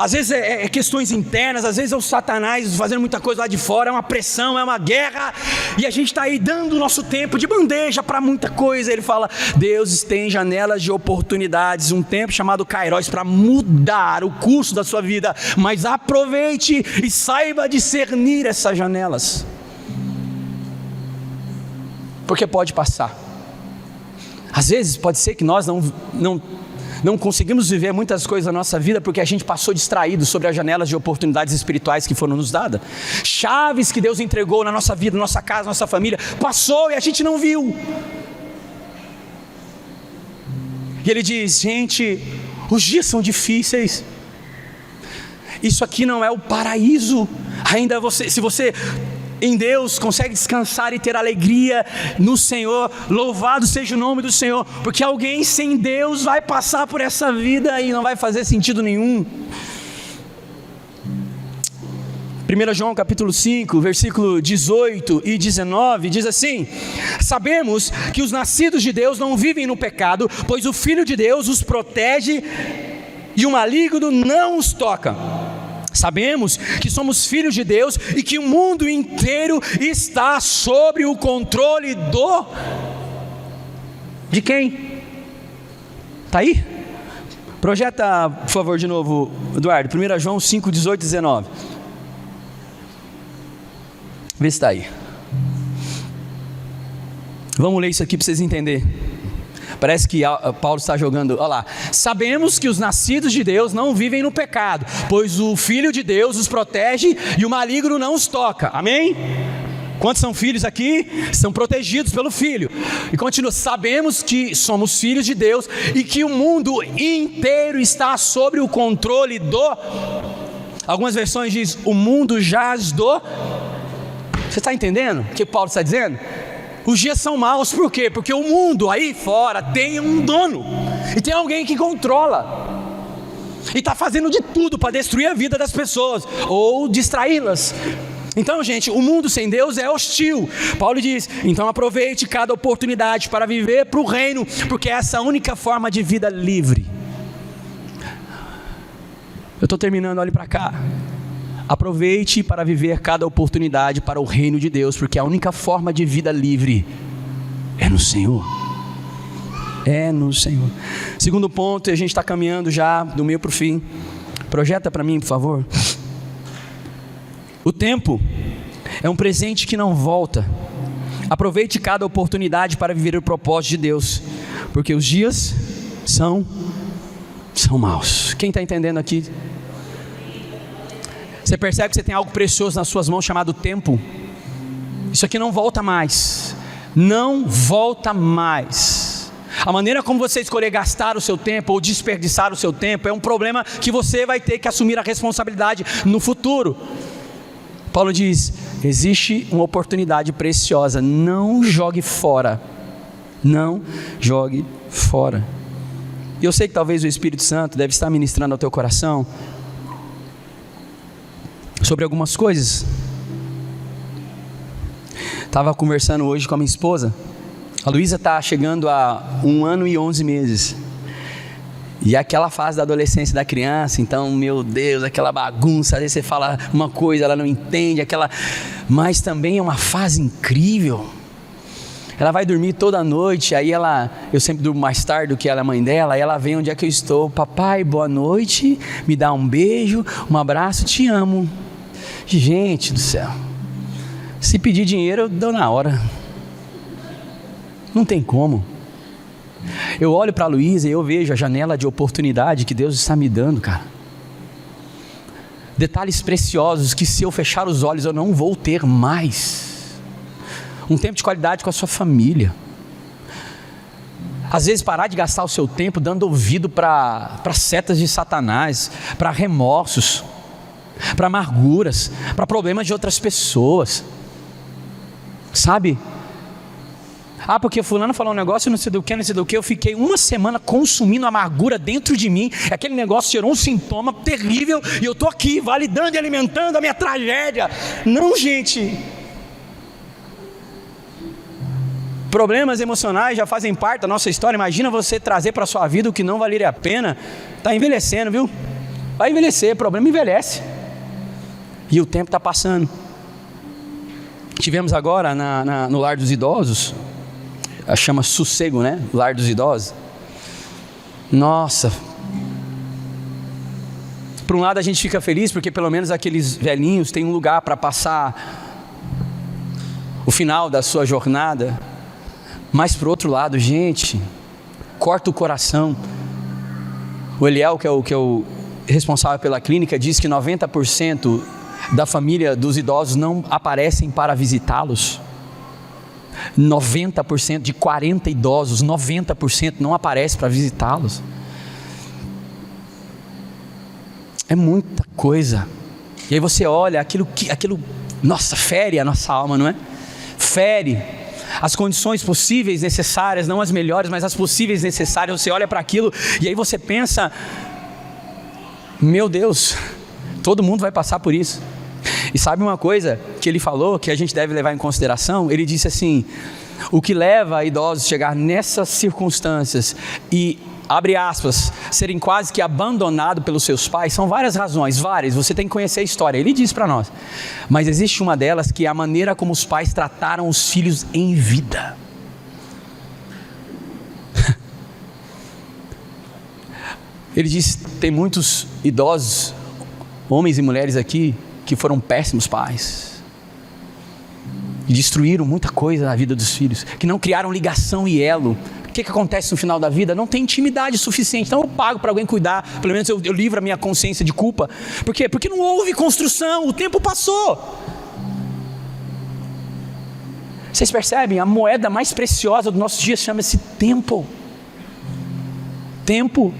Às vezes é questões internas, às vezes é o Satanás fazendo muita coisa lá de fora, é uma pressão, é uma guerra, e a gente está aí dando o nosso tempo de bandeja para muita coisa. Ele fala, Deus tem janelas de oportunidades, um tempo chamado Kairos para mudar o curso da sua vida, mas aproveite e saiba discernir essas janelas, porque pode passar. Às vezes pode ser que nós não conseguimos viver muitas coisas na nossa vida porque a gente passou distraído sobre as janelas de oportunidades espirituais que foram nos dadas. Chaves que Deus entregou na nossa vida, na nossa casa, na nossa família, passou e a gente não viu. E ele diz, gente, os dias são difíceis. Isso aqui não é o paraíso. Ainda se você em Deus consegue descansar e ter alegria no Senhor, louvado seja o nome do Senhor, porque alguém sem Deus vai passar por essa vida e não vai fazer sentido nenhum. 1 João capítulo 5, versículo 18 e 19, diz assim, sabemos que os nascidos de Deus não vivem no pecado, pois o Filho de Deus os protege e o maligno não os toca. Sabemos que somos filhos de Deus e que o mundo inteiro está sob o controle de quem? Está aí? Projeta, por favor, de novo, Eduardo, 1 João 5, 18 e 19. Vê se está aí. Vamos ler isso aqui para vocês entenderem. Parece que Paulo está jogando, olha lá. Sabemos que os nascidos de Deus não vivem no pecado, pois o Filho de Deus os protege e o maligno não os toca. Amém? Quantos são filhos aqui? São protegidos pelo Filho. E continua, sabemos que somos filhos de Deus e que o mundo inteiro está sob o controle algumas versões diz, o mundo jaz Você está entendendo o que Paulo está dizendo? Os dias são maus, por quê? Porque o mundo aí fora tem um dono, e tem alguém que controla, e está fazendo de tudo para destruir a vida das pessoas, ou distraí-las. Então, gente, o mundo sem Deus é hostil. Paulo diz, então aproveite cada oportunidade para viver para o reino, porque essa é a única forma de vida livre. Eu estou terminando, olhe para cá. Aproveite para viver cada oportunidade para o reino de Deus, porque a única forma de vida livre é no Senhor. É no Senhor. Segundo ponto, e a gente está caminhando já do meio para o fim. Projeta para mim, por favor. O tempo é um presente que não volta. Aproveite cada oportunidade para viver o propósito de Deus, porque os dias são maus. Quem está entendendo aqui? Você percebe que você tem algo precioso nas suas mãos chamado tempo? Isso aqui não volta mais. Não volta mais. A maneira como você escolher gastar o seu tempo ou desperdiçar o seu tempo é um problema que você vai ter que assumir a responsabilidade no futuro. Paulo diz, existe uma oportunidade preciosa, não jogue fora. Não jogue fora. E eu sei que talvez o Espírito Santo deve estar ministrando ao teu coração sobre algumas coisas. Estava conversando hoje com a minha esposa. A Luísa está chegando a 1 ano e 11 meses. E aquela fase da adolescência da criança, então, meu Deus, aquela bagunça, às vezes você fala uma coisa, ela não entende, mas também é uma fase incrível. Ela vai dormir toda noite, aí eu sempre durmo mais tarde do que ela, a mãe dela, aí ela vem onde é que eu estou, papai, boa noite, me dá um beijo, um abraço, te amo. Gente do céu, se pedir dinheiro eu dou na hora, não tem como. Eu olho para a Luísa e eu vejo a janela de oportunidade que Deus está me dando, cara. Detalhes preciosos que se eu fechar os olhos eu não vou ter mais. Um tempo de qualidade com a sua família. Às vezes parar de gastar o seu tempo dando ouvido para setas de Satanás, para remorsos, para amarguras, para problemas de outras pessoas. Sabe? Porque fulano falou um negócio, não sei do que, eu fiquei uma semana consumindo amargura dentro de mim, aquele negócio gerou um sintoma terrível, e eu estou aqui validando e alimentando a minha tragédia. Não, gente, problemas emocionais já fazem parte da nossa história. Imagina você trazer para a sua vida o que não valeria a pena. Está envelhecendo, viu? Vai envelhecer, problema envelhece, e o tempo está passando. Tivemos agora no lar dos idosos, chama Sossego, né? Lar dos idosos. Nossa, por um lado a gente fica feliz porque pelo menos aqueles velhinhos têm um lugar para passar o final da sua jornada, mas por outro lado, gente, corta o coração. O Eliel, que é o responsável pela clínica, diz que 90% da família dos idosos não aparecem para visitá-los. 90% de 40 idosos, 90% não aparece para visitá-los. É muita coisa. E aí você olha aquilo, nossa, fere a nossa alma, não é? Fere as condições possíveis, necessárias, não as melhores, mas as possíveis, necessárias. Você olha para aquilo e aí você pensa, meu Deus, todo mundo vai passar por isso. E sabe uma coisa que ele falou, que a gente deve levar em consideração? Ele disse assim, o que leva idosos a chegar nessas circunstâncias e, abre aspas, serem quase que abandonados pelos seus pais, são várias razões, você tem que conhecer a história, ele diz para nós, mas existe uma delas que é a maneira como os pais trataram os filhos em vida. Ele diz, tem muitos idosos, homens e mulheres aqui, que foram péssimos pais, e destruíram muita coisa na vida dos filhos, que não criaram ligação e elo. O que acontece no final da vida? Não tem intimidade suficiente. Então eu pago para alguém cuidar, pelo menos eu livro a minha consciência de culpa. Por quê? Porque não houve construção, o tempo passou. Vocês percebem? A moeda mais preciosa do nosso dia chama-se tempo. Tempo.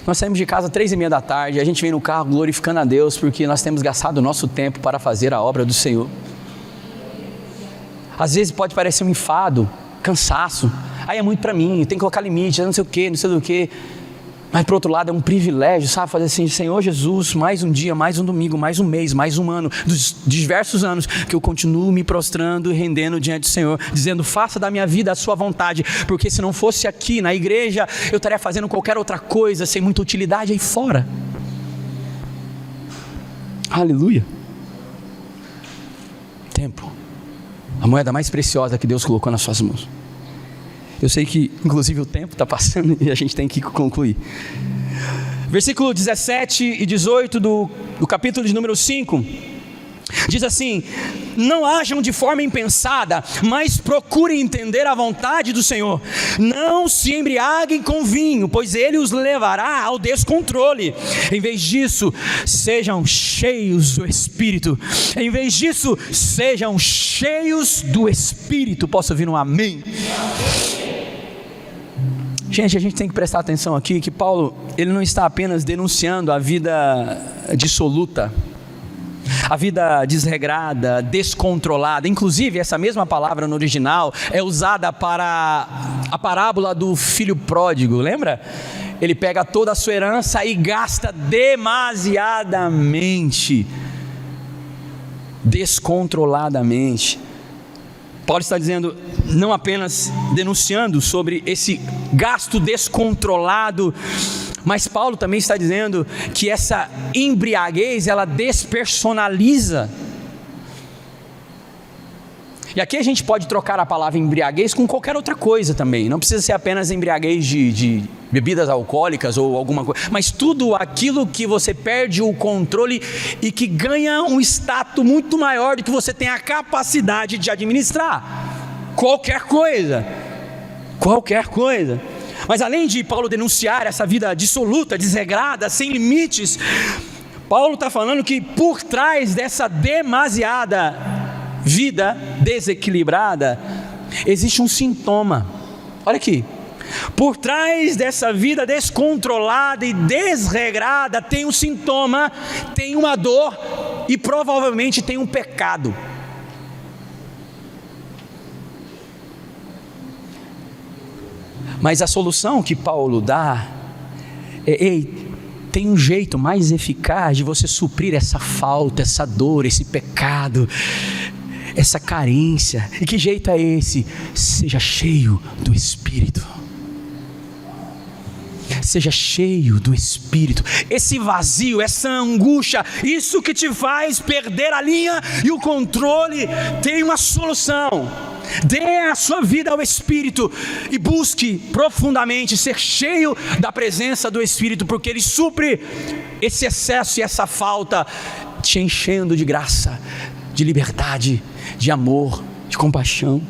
Nós saímos de casa 3:30 da tarde, a gente vem no carro glorificando a Deus, porque nós temos gastado o nosso tempo para fazer a obra do Senhor. Às vezes pode parecer um enfado, cansaço, aí é muito para mim, tem que colocar limite, não sei do que, mas por outro lado é um privilégio, sabe, fazer assim, Senhor Jesus, mais um dia, mais um domingo, mais um mês, mais um ano, dos diversos anos, que eu continuo me prostrando e rendendo diante do Senhor, dizendo, faça da minha vida a sua vontade, porque se não fosse aqui na igreja, eu estaria fazendo qualquer outra coisa, sem muita utilidade aí fora. Aleluia. Tempo, a moeda mais preciosa que Deus colocou nas suas mãos. Eu sei que, inclusive, o tempo está passando e a gente tem que concluir. Versículo 17 e 18 do capítulo de número 5. Diz assim, não hajam de forma impensada, mas procurem entender a vontade do Senhor. Não se embriaguem com vinho, pois ele os levará ao descontrole. Em vez disso, sejam cheios do Espírito. Em vez disso, sejam cheios do Espírito. Posso ouvir um amém? Gente, a gente tem que prestar atenção aqui que Paulo, ele não está apenas denunciando a vida dissoluta, a vida desregrada, descontrolada. Inclusive essa mesma palavra no original é usada para a parábola do filho pródigo, lembra? Ele pega toda a sua herança e gasta demasiadamente, descontroladamente. Paulo está dizendo, não apenas denunciando sobre esse gasto descontrolado, mas Paulo também está dizendo que essa embriaguez, ela despersonaliza. E aqui a gente pode trocar a palavra embriaguez com qualquer outra coisa também. Não precisa ser apenas embriaguez de bebidas alcoólicas ou alguma coisa, mas tudo aquilo que você perde o controle e que ganha um status muito maior do que você tem a capacidade de administrar. Qualquer coisa. Mas além de Paulo denunciar essa vida dissoluta, desregrada, sem limites, Paulo está falando que por trás dessa demasiada vida desequilibrada, existe um sintoma. Olha aqui, por trás dessa vida descontrolada e desregrada, tem um sintoma, tem uma dor e provavelmente tem um pecado. Mas a solução que Paulo dá tem um jeito mais eficaz de você suprir essa falta, essa dor, esse pecado, essa carência. E que jeito é esse? Seja cheio do Espírito. Seja cheio do Espírito. Esse vazio, essa angústia, isso que te faz perder a linha e o controle, tem uma solução. Dê a sua vida ao Espírito e busque profundamente ser cheio da presença do Espírito, porque Ele supre esse excesso e essa falta, te enchendo de graça, de liberdade, de amor, de compaixão.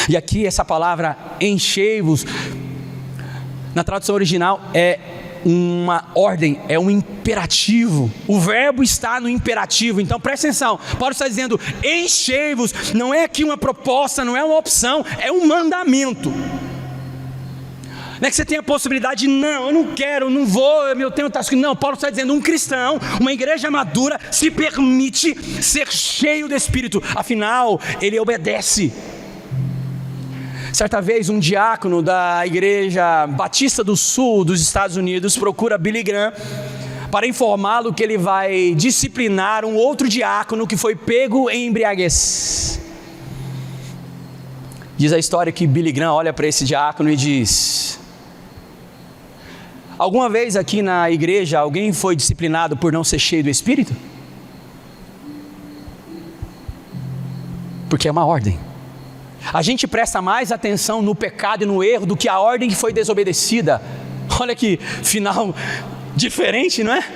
E aqui essa palavra enchei-vos, na tradução original é uma ordem, é um imperativo. O verbo está no imperativo. Então presta atenção, Paulo está dizendo enchei-vos, não é aqui uma proposta, não é uma opção, é um mandamento. Não é que você tem a possibilidade de não, eu não quero, não vou, meu tempo está escrito. Não, Paulo está dizendo um cristão, uma igreja madura se permite ser cheio do Espírito, afinal ele obedece. Certa vez um diácono da Igreja Batista do Sul dos Estados Unidos procura Billy Graham para informá-lo que ele vai disciplinar um outro diácono que foi pego em embriaguez. Diz a história que Billy Graham olha para esse diácono e diz: alguma vez aqui na igreja alguém foi disciplinado por não ser cheio do Espírito? Porque é uma ordem. A gente presta mais atenção no pecado e no erro do que a ordem que foi desobedecida. Olha que final diferente, não é?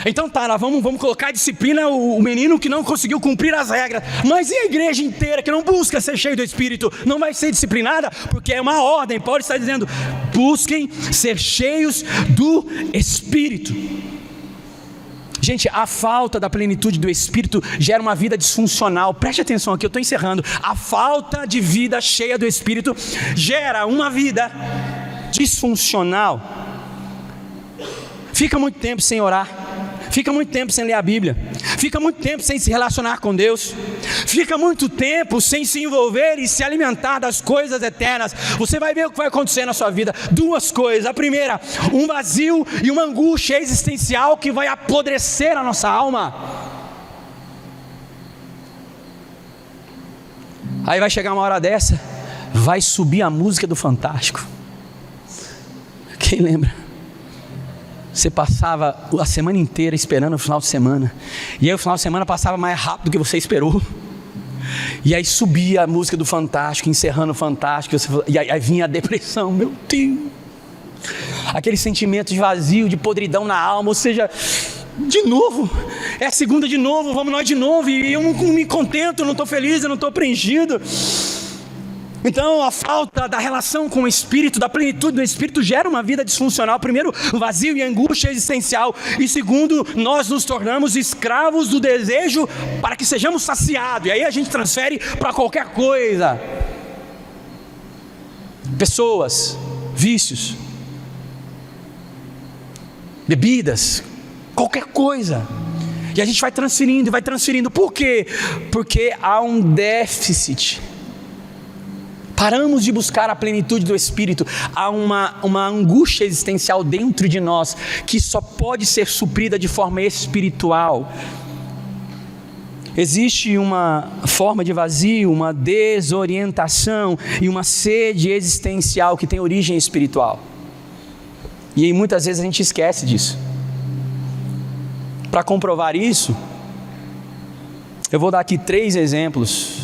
Então tá, nós vamos colocar a disciplina o menino que não conseguiu cumprir as regras. Mas e a igreja inteira que não busca ser cheio do Espírito? Não vai ser disciplinada? Porque é uma ordem. Paulo está dizendo, busquem ser cheios do Espírito. Gente, a falta da plenitude do Espírito gera uma vida disfuncional. Preste atenção aqui, eu estou encerrando. A falta de vida cheia do Espírito gera uma vida disfuncional. Fica muito tempo sem orar, fica muito tempo sem ler a Bíblia, fica muito tempo sem se relacionar com Deus, fica muito tempo sem se envolver e se alimentar das coisas eternas. Você vai ver o que vai acontecer na sua vida. Duas coisas: a primeira, um vazio e uma angústia existencial que vai apodrecer a nossa alma. Aí vai chegar uma hora dessa, vai subir a música do Fantástico. Quem lembra? Você passava a semana inteira esperando o final de semana, e aí o final de semana passava mais rápido do que você esperou, e aí subia a música do Fantástico, encerrando o Fantástico, e aí vinha a depressão. Meu Deus, aquele sentimento de vazio, de podridão na alma. Ou seja, de novo, é a segunda de novo, vamos nós de novo, e eu não me contento, eu não estou feliz, eu não estou preenchido. Então a falta da relação com o Espírito, da plenitude do Espírito, gera uma vida disfuncional. Primeiro, vazio e angústia existencial. E segundo, nós nos tornamos escravos do desejo para que sejamos saciados. E aí a gente transfere para qualquer coisa. Pessoas, vícios, bebidas, qualquer coisa. E a gente vai transferindo e vai transferindo. Por quê? Porque há um déficit. Paramos de buscar a plenitude do Espírito. Há uma angústia existencial dentro de nós que só pode ser suprida de forma espiritual. Existe uma forma de vazio, uma desorientação e uma sede existencial que tem origem espiritual. E aí muitas vezes a gente esquece disso. Para comprovar isso, eu vou dar aqui 3 exemplos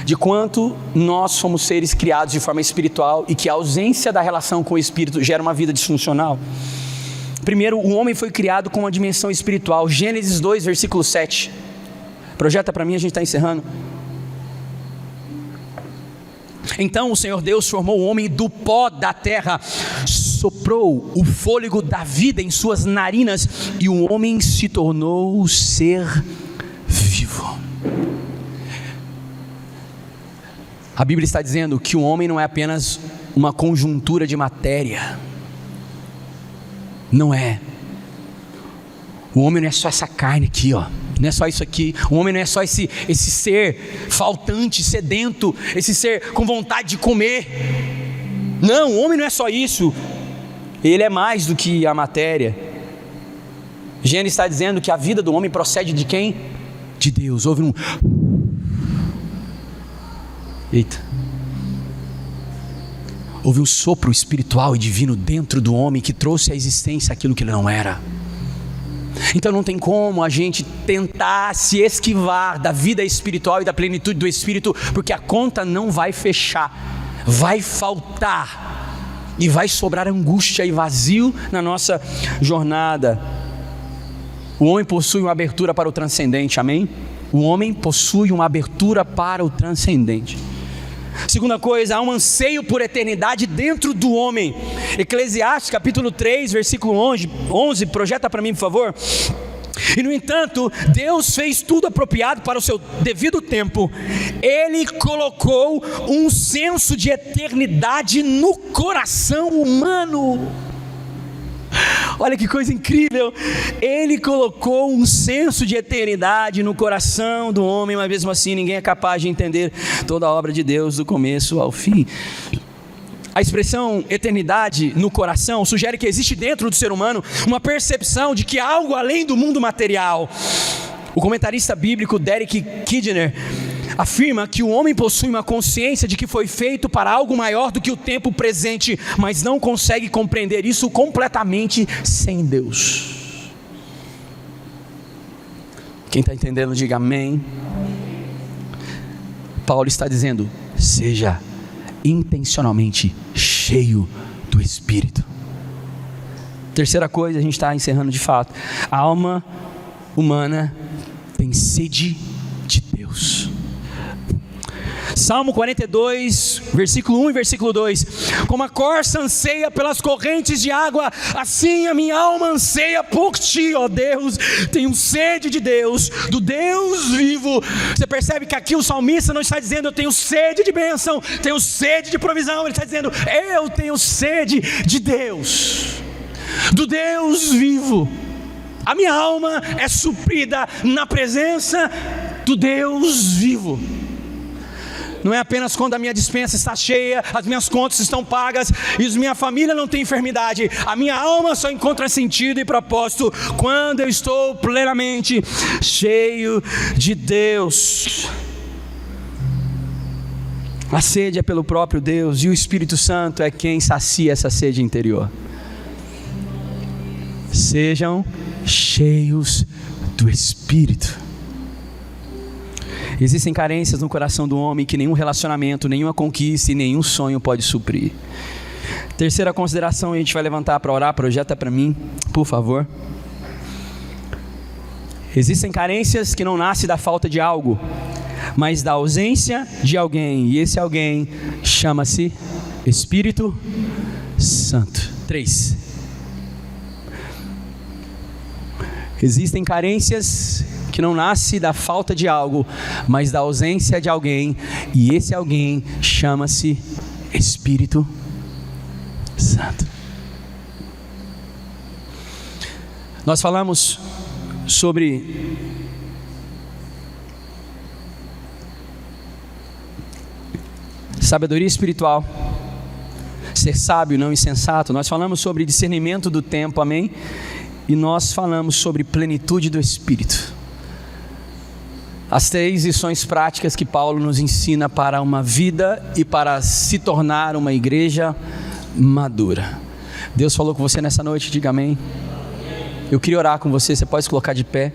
de quanto nós somos seres criados de forma espiritual e que a ausência da relação com o Espírito gera uma vida disfuncional. Primeiro, o homem foi criado com uma dimensão espiritual. Gênesis 2, versículo 7. Projeta para mim, a gente está encerrando. Então o Senhor Deus formou o homem do pó da terra, soprou o fôlego da vida em suas narinas e o homem se tornou ser vivo. A Bíblia está dizendo que o homem não é apenas uma conjuntura de matéria. Não é. O homem não é só essa carne aqui, ó. Não é só isso aqui. O homem não é só esse ser faltante, sedento, esse ser com vontade de comer. Não, o homem não é só isso. Ele é mais do que a matéria. Gênesis está dizendo que a vida do homem procede de quem? De Deus. Houve um... Eita. Houve um sopro espiritual e divino dentro do homem que trouxe à existência aquilo que ele não era. Então não tem como a gente tentar se esquivar da vida espiritual e da plenitude do Espírito, porque a conta não vai fechar, vai faltar e vai sobrar angústia e vazio na nossa jornada. O homem possui uma abertura para o transcendente, amém? O homem possui uma abertura para o transcendente. Segunda coisa, há um anseio por eternidade dentro do homem. Eclesiastes capítulo 3, versículo 11, projeta para mim por favor. E no entanto, Deus fez tudo apropriado para o seu devido tempo. Ele colocou um senso de eternidade no coração humano. Olha que coisa incrível. Ele colocou um senso de eternidade no coração do homem, mas mesmo assim ninguém é capaz de entender toda a obra de Deus do começo ao fim. A expressão eternidade no coração sugere que existe dentro do ser humano uma percepção de que há algo além do mundo material. O comentarista bíblico Derek Kidner afirma que o homem possui uma consciência de que foi feito para algo maior do que o tempo presente, mas não consegue compreender isso completamente sem Deus. Quem está entendendo, diga amém. Paulo está dizendo: seja intencionalmente cheio do Espírito. Terceira coisa, a gente está encerrando de fato. A alma humana tem sede de Deus. Salmo 42, versículo 1 e versículo 2. Como a corça anseia pelas correntes de água, assim a minha alma anseia por ti, ó Deus. Tenho sede de Deus, do Deus vivo. Você percebe que aqui o salmista não está dizendo eu tenho sede de bênção, tenho sede de provisão. Ele está dizendo eu tenho sede de Deus, do Deus vivo. A minha alma é suprida na presença do Deus vivo. Não é apenas quando a minha despensa está cheia, as minhas contas estão pagas e a minha família não tem enfermidade. A minha alma só encontra sentido e propósito quando eu estou plenamente cheio de Deus. A sede é pelo próprio Deus e o Espírito Santo é quem sacia essa sede interior. Sejam cheios do Espírito. Existem carências no coração do homem que nenhum relacionamento, nenhuma conquista e nenhum sonho pode suprir. Terceira consideração, a gente vai levantar para orar. Projeta para mim, por favor. Existem carências que não nascem da falta de algo, mas da ausência de alguém. E esse alguém chama-se Espírito Santo. 3. Existem carências que não nasce da falta de algo, mas da ausência de alguém, e esse alguém chama-se Espírito Santo. Nós falamos sobre sabedoria espiritual, ser sábio, não insensato. Nós falamos sobre discernimento do tempo, amém? E nós falamos sobre plenitude do Espírito. As 3 lições práticas que Paulo nos ensina para uma vida e para se tornar uma igreja madura. Deus falou com você nessa noite, diga amém. Eu queria orar com você, você pode se colocar de pé.